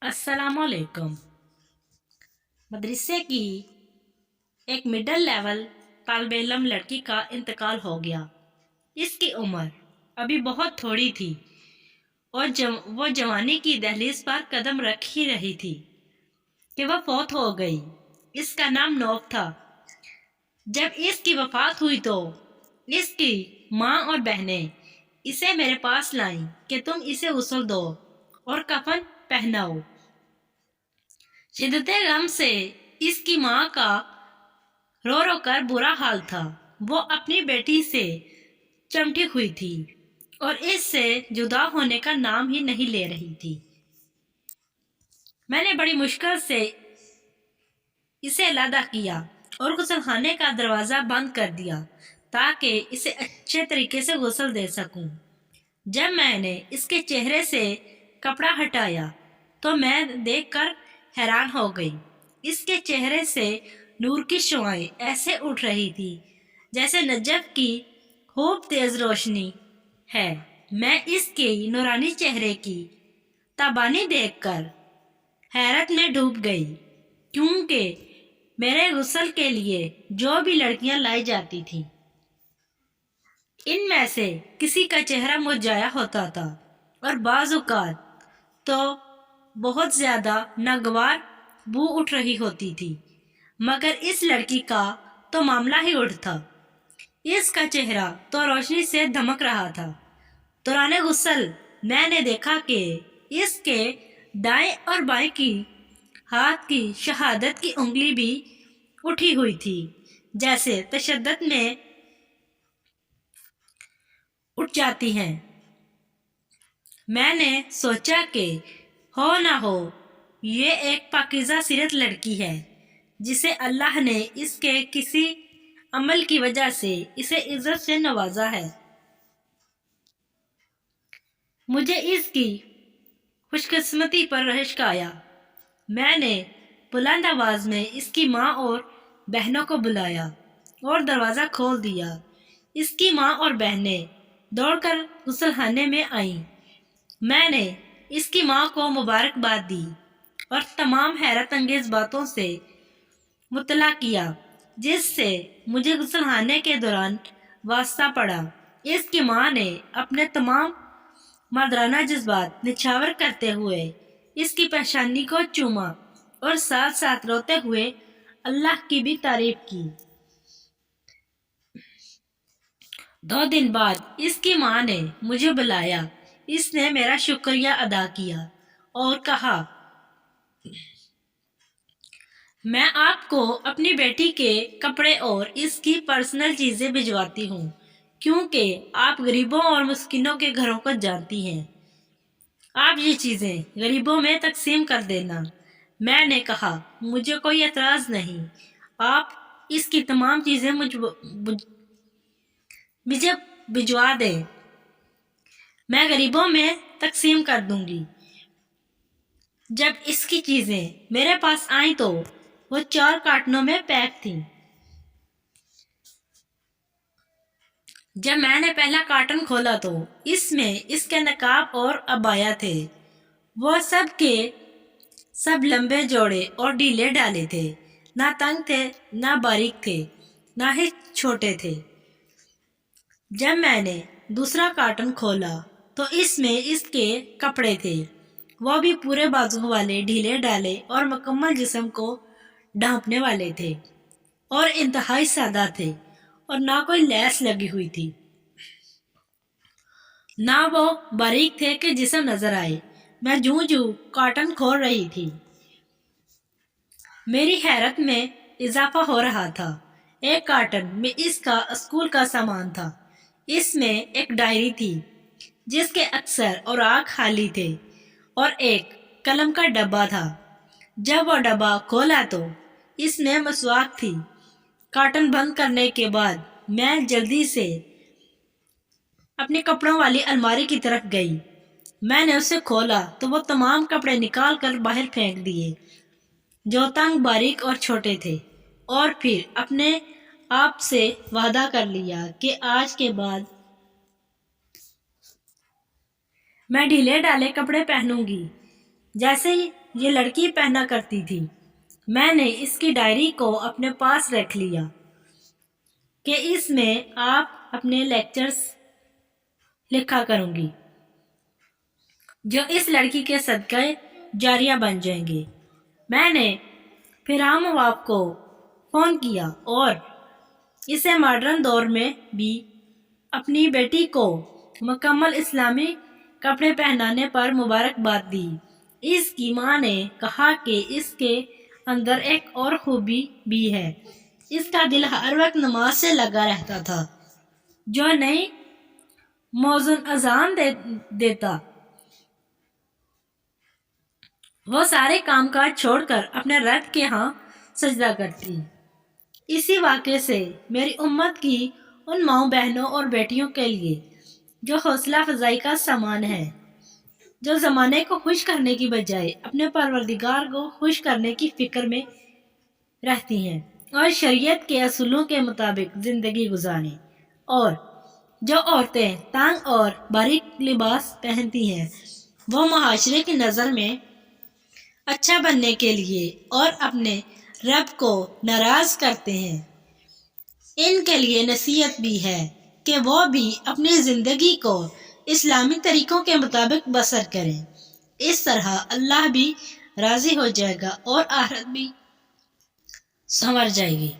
अस्सलाम वालेकुम। मदरसे की एक मिडिल लेवल तालिब इल्म लड़की का इंतकाल हो गया। इसकी उम्र अभी बहुत थोड़ी थी और वो जवानी की दहलीज पर कदम रख ही रही थी कि वह फौत हो गई। इसका नाम नौफ था। जब इसकी वफात हुई तो इसकी माँ और बहनें इसे मेरे पास लाईं कि तुम इसे गुस्ल दो और कफन पहनाओ। शिद्दत गम से इसकी माँ का रो रो कर बुरा हाल था। वो अपनी बेटी से चमटी हुई थी और इससे जुदा होने का नाम ही नहीं ले रही थी। मैंने बड़ी मुश्किल से इसे अलहदा किया और गुसलखाने का दरवाज़ा बंद कर दिया ताकि इसे अच्छे तरीके से गुस्ल दे सकूं। जब मैंने इसके चेहरे से कपड़ा हटाया तो मैं देखकर हैरान हो गई। इसके चेहरे से नूर की शुआएं ऐसे उठ रही थी जैसे नजफ की खूब तेज रोशनी है। मैं इसके नूरानी चेहरे की ताबानी देखकर हैरत में डूब गई, क्योंकि मेरे गुस्ल के लिए जो भी लड़कियां लाई जाती थीं, इनमें से किसी का चेहरा मुरझाया होता था और बाज़ औक़ात तो बहुत ज़्यादा नागवार बू उठ रही होती थी। मगर इस लड़की का तो मामला ही उल्ट था। इसका चेहरा तो रोशनी से धमक रहा था। दौरान गुस्ल मैंने देखा कि इसके दाएं और बाएं की हाथ की शहादत की उंगली भी उठी हुई थी, जैसे तशद्दुद में उठ जाती हैं। मैंने सोचा कि हो ना हो ये एक पाकीज़ा सीरत लड़की है जिसे अल्लाह ने इसके किसी अमल की वजह से इसे इज्जत से नवाजा है। मुझे इसकी खुशकिस्मती पर रश्क आया। मैंने बुलंद आवाज में इसकी माँ और बहनों को बुलाया और दरवाज़ा खोल दिया। इसकी माँ और बहनें दौड़कर गुसलखाने में आईं। मैंने इसकी माँ को मुबारकबाद दी और तमाम हैरत अंगेज बातों से मुतला किया जिससे मुझे गुसलखाने के दौरान वास्ता पड़ा। इसकी माँ ने अपने तमाम मर्दाना जज्बात निछावर करते हुए इसकी पेशानी को चूमा और साथ साथ रोते हुए अल्लाह की भी तारीफ की। 2 दिन बाद इसकी माँ ने मुझे बुलाया। इसने मेरा शुक्रिया अदा किया और कहा, मैं आपको अपनी बेटी के कपड़े और इसकी पर्सनल चीज़ें भिजवाती हूँ, क्योंकि आप गरीबों और मिस्किनों के घरों को जानती हैं। आप ये चीज़ें गरीबों में तकसीम कर देना। मैंने कहा, मुझे कोई एतराज़ नहीं, आप इसकी तमाम चीज़ें मुझे भिजवा दें, मैं गरीबों में तकसीम कर दूंगी। जब इसकी चीज़ें मेरे पास आईं तो वो 4 कार्टनों में पैक थीं। जब मैंने पहला कार्टन खोला तो इसमें इसके नकाब और अबाया थे। वो सब के सब लंबे जोड़े और ढीले डाले थे, ना तंग थे ना बारीक थे ना ही छोटे थे। जब मैंने दूसरा कार्टन खोला तो इसमें इसके कपड़े थे। वो भी पूरे बाजुओं वाले, ढीले डाले और मुकम्मल जिस्म को ढांपने वाले थे और इंतहाई सादा थे और ना कोई लैस लगी हुई थी, ना वो बारीक थे कि जिस्म नजर आए। मैं जूं जूं कार्टन खोल रही थी, मेरी हैरत में इजाफा हो रहा था। एक कार्टन में इसका स्कूल का सामान था। इसमें एक डायरी थी जिसके अक्सर और आग खाली थे और एक कलम का डब्बा था। जब वो डब्बा खोला तो इसमें मसवाक थी। कार्टन बंद करने के बाद मैं जल्दी से अपने कपड़ों वाली अलमारी की तरफ गई। मैंने उसे खोला तो वो तमाम कपड़े निकाल कर बाहर फेंक दिए जो तंग, बारीक और छोटे थे, और फिर अपने आप से वादा कर लिया कि आज के बाद मैं ढीले डाले कपड़े पहनूंगी। जैसे ही یہ لڑکی پہنا کرتی تھی۔ میں نے اس کی ڈائری کو اپنے پاس رکھ لیا کہ اس میں آپ اپنے لیکچرز لکھا کروں گی جو اس لڑکی کے صدقے جاریہ بن جائیں گے۔ میں نے پھر عام باپ کو فون کیا اور اسے ماڈرن دور میں بھی اپنی بیٹی کو مکمل اسلامی کپڑے پہنانے پر مبارکباد دی۔ اس کی ماں نے کہا کہ اس کے اندر ایک اور خوبی بھی ہے، اس کا دل ہر وقت نماز سے لگا رہتا تھا۔ جو نئی موزون اذان دیتا وہ سارے کام کاج چھوڑ کر اپنے رب کے ہاں سجدہ کرتی۔ اسی واقعے سے میری امت کی ان ماؤں بہنوں اور بیٹیوں کے لیے جو حوصلہ افزائی کا سامان ہے، جو زمانے کو خوش کرنے کی بجائے اپنے پروردگار کو خوش کرنے کی فکر میں رہتی ہیں اور شریعت کے اصولوں کے مطابق زندگی گزاریں، اور جو عورتیں تنگ اور باریک لباس پہنتی ہیں وہ معاشرے کی نظر میں اچھا بننے کے لیے اور اپنے رب کو ناراض کرتے ہیں، ان کے لیے نصیحت بھی ہے کہ وہ بھی اپنی زندگی کو اسلامی طریقوں کے مطابق بسر کریں۔ اس طرح اللہ بھی راضی ہو جائے گا اور آخرت بھی سنور جائے گی۔